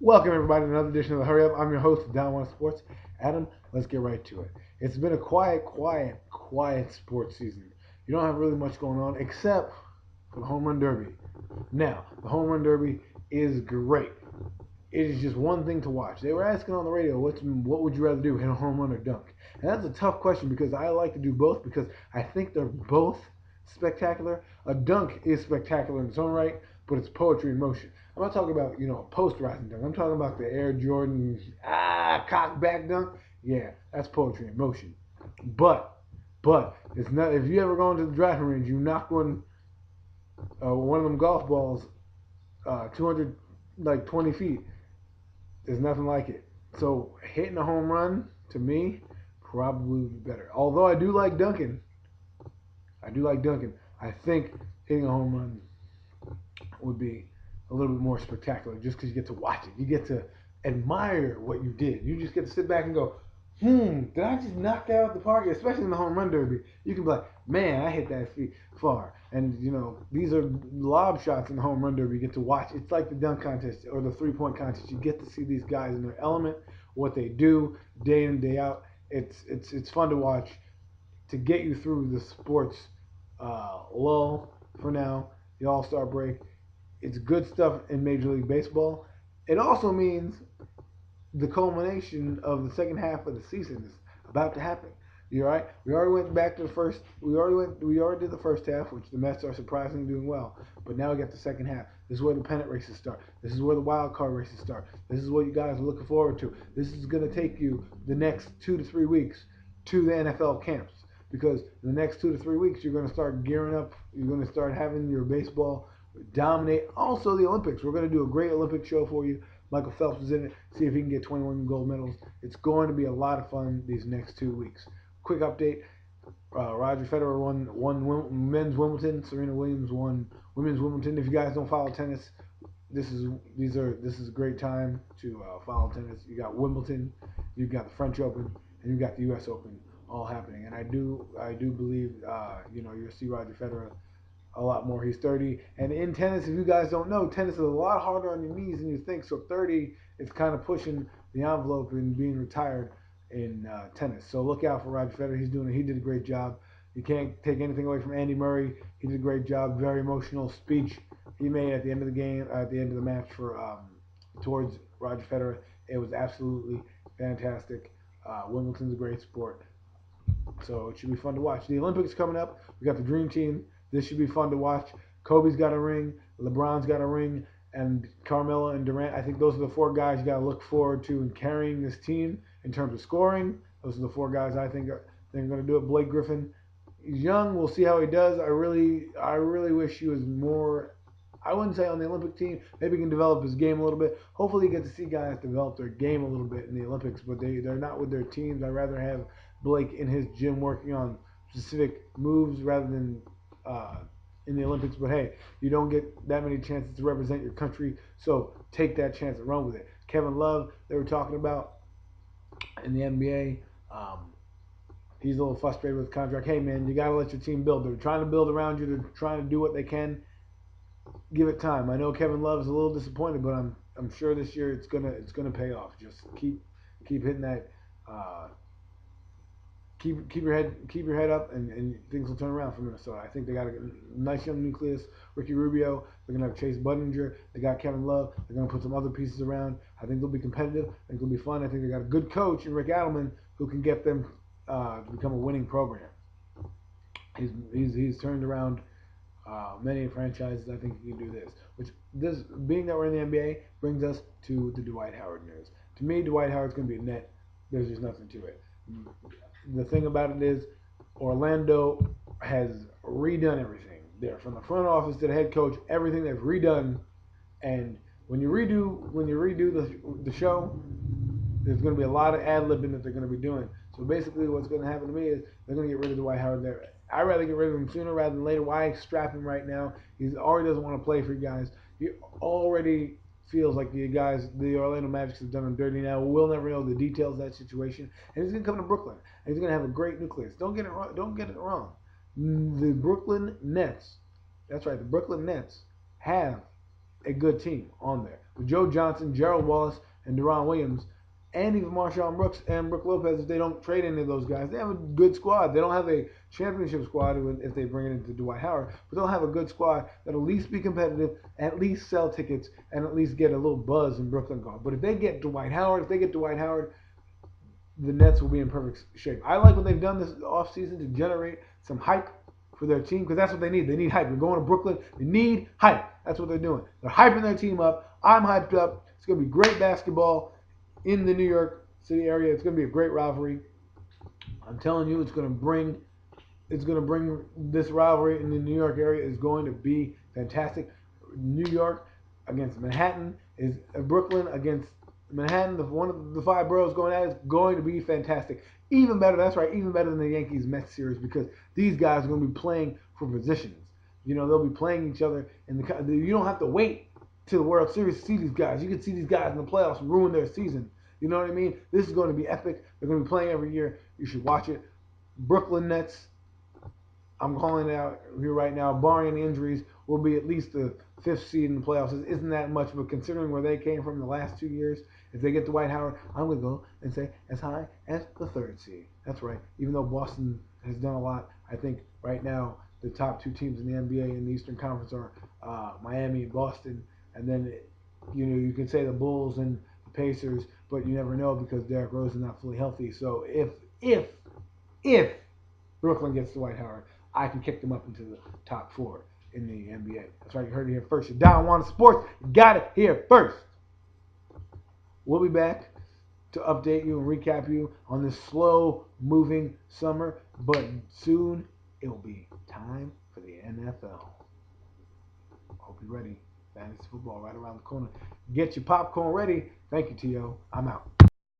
Welcome everybody to another edition of the Hurry Up. I'm your host, Don One Sports. Adam, let's get right to it. It's been a quiet sports season. You don't have really much going on except for the Home Run Derby. Now, the Home Run Derby is great. It is just one thing to watch. They were asking on the radio, what would you rather do, hit a home run or dunk? And that's a tough question because I like to do both because I think they're both spectacular. A dunk is spectacular in its own right, but it's poetry in motion. I'm not talking about, a posterizing dunk. I'm talking about the Air Jordan, cock back dunk. Yeah, that's poetry in motion. But it's not. If you ever go into the driving range, you knock one of them golf balls, 200 like 20 feet. There's nothing like it. So hitting a home run to me probably would be better. Although I do like dunking. I think hitting a home run would be a little bit more spectacular just because you get to watch it. You get to admire what you did. You just get to sit back and go, did I just knock that out of the park? Especially in the home run derby. You can be like, man, I hit that feet far. And, these are lob shots in the home run derby. You get to watch. It's like the dunk contest or the three-point contest. You get to see these guys in their element, what they do day in, day out. It's fun to watch to get you through the sports lull for now, the All-Star break. It's good stuff in Major League Baseball. It also means the culmination of the second half of the season is about to happen. You all right? We already went back to the first. We already did the first half, which the Mets are surprisingly doing well. But now we got the second half. This is where the pennant races start. This is where the wild card races start. This is what you guys are looking forward to. This is going to take you the next 2 to 3 weeks to the NFL camps because in the next 2 to 3 weeks you're going to start gearing up. You're going to start having your baseball dominate. Also, the Olympics. We're going to do a great Olympic show for you. Michael Phelps is in it. See if he can get 21 gold medals. It's going to be a lot of fun these next 2 weeks. Quick update. Roger Federer won men's Wimbledon. Serena Williams won women's Wimbledon. If you guys don't follow tennis, this is a great time to follow tennis. You got Wimbledon, you've got the French Open, and you've got the U.S. Open all happening. And I do believe you'll see Roger Federer a lot more. He's 30. And in tennis, if you guys don't know, tennis is a lot harder on your knees than you think. So 30 is kind of pushing the envelope in being retired in tennis. So look out for Roger Federer. He did a great job. You can't take anything away from Andy Murray. He did a great job. Very emotional speech he made at the end of the game, at the end of the match for towards Roger Federer. It was absolutely fantastic. Wimbledon's a great sport. So it should be fun to watch. The Olympics coming up. We got the Dream Team. This should be fun to watch. Kobe's got a ring. LeBron's got a ring. And Carmelo and Durant. I think those are the 4 guys you got to look forward to in carrying this team in terms of scoring. Those are the 4 guys I think are going to do it. Blake Griffin, he's young. We'll see how he does. I really wish he was more. I wouldn't say on the Olympic team. Maybe he can develop his game a little bit. Hopefully, you get to see guys develop their game a little bit in the Olympics. But they're not with their teams. I'd rather have Blake in his gym working on specific moves rather than in the Olympics. But hey, you don't get that many chances to represent your country, so take that chance and run with it. Kevin Love, they were talking about in the NBA. He's a little frustrated with the contract. Hey man, you gotta let your team build. They're trying to build around you. They're trying to do what they can. Give it time. I know Kevin Love is a little disappointed, but I'm sure this year it's gonna pay off. Just keep hitting that. Keep your head up, and things will turn around for Minnesota. I think they got a nice young nucleus. Ricky Rubio. They're gonna have Chase Budinger. They got Kevin Love. They're gonna put some other pieces around. I think they'll be competitive. I think they'll be fun. I think they got a good coach in Rick Adelman who can get them to become a winning program. He's turned around many franchises. I think he can do this. Being that we're in the NBA brings us to the Dwight Howard news. To me, Dwight Howard's gonna be a net. There's just nothing to it. The thing about it is Orlando has redone everything there, from the front office to the head coach. Everything they've redone, and when you redo the show, there's going to be a lot of ad-libbing that they're going to be doing. So basically what's going to happen to me is they're going to get rid of Dwight Howard there. I'd rather get rid of him sooner rather than later. Why strap him right now? He already doesn't want to play for you guys. He already feels like the Orlando Magic have done him dirty now. We'll never know the details of that situation. And he's going to come to Brooklyn. And he's going to have a great nucleus. Don't get it wrong. The Brooklyn Nets, that's right, the Brooklyn Nets have a good team on there. With Joe Johnson, Gerald Wallace, and Deron Williams, and even Marshawn Brooks and Brook Lopez, if they don't trade any of those guys, they have a good squad. They don't have a championship squad if they bring it into Dwight Howard, but they'll have a good squad that'll at least be competitive, at least sell tickets, and at least get a little buzz in Brooklyn golf. But if they get Dwight Howard, the Nets will be in perfect shape. I like what they've done this offseason to generate some hype for their team because that's what they need. They need hype. They're going to Brooklyn. They need hype. That's what they're doing. They're hyping their team up. I'm hyped up. It's going to be great basketball in the New York City area. It's going to be a great rivalry. I'm telling you, it's going to bring this rivalry in the New York area is going to be fantastic. New York against Manhattan is Brooklyn against Manhattan, one of the five boroughs going at it, is going to be fantastic. Even better, that's right, even better than the Yankees-Mets series because these guys are going to be playing for positions. You know, they'll be playing each other. You don't have to wait to the World Series to see these guys. You can see these guys in the playoffs ruin their season. You know what I mean? This is going to be epic. They're going to be playing every year. You should watch it. Brooklyn Nets, I'm calling it out here right now, barring injuries, will be at least the 5th seed in the playoffs. It isn't that much, but considering where they came from the last 2 years, if they get Dwight Howard, I'm going to go and say as high as the 3rd seed. That's right. Even though Boston has done a lot, I think right now the top 2 teams in the NBA in the Eastern Conference are Miami and Boston. And then, you can say the Bulls and the Pacers, but you never know because Derrick Rose is not fully healthy. So if Brooklyn gets Dwight Howard, I can kick them up into the top 4 in the NBA. That's right. You heard it here first. You're down One Sports. You got it here first. We'll be back to update you and recap you on this slow-moving summer, but soon it will be time for the NFL. Hope you're ready. Fantasy football right around the corner. Get your popcorn ready. Thank you, T.O. I'm out.